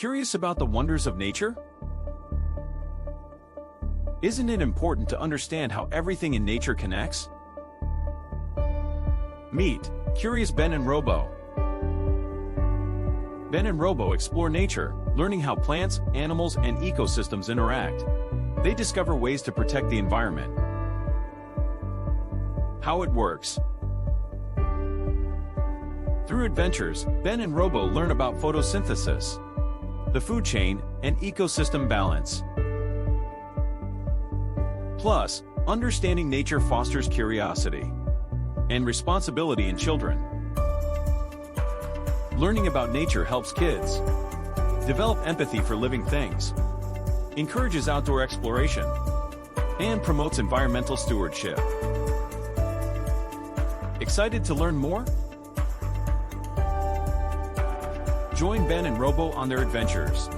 Curious about the wonders of nature? Isn't it important to understand how everything in nature connects? Meet Curious Ben and Robo. Ben and Robo explore nature, learning how plants, animals, and ecosystems interact. They discover ways to protect the environment. How it works. Through adventures, Ben and Robo learn about photosynthesis, the food chain, and ecosystem balance. Plus, understanding nature fosters curiosity and responsibility in children. Learning about nature helps kids develop empathy for living things, encourages outdoor exploration, and promotes environmental stewardship. Excited to learn more? Join Ben and Robo on their adventures.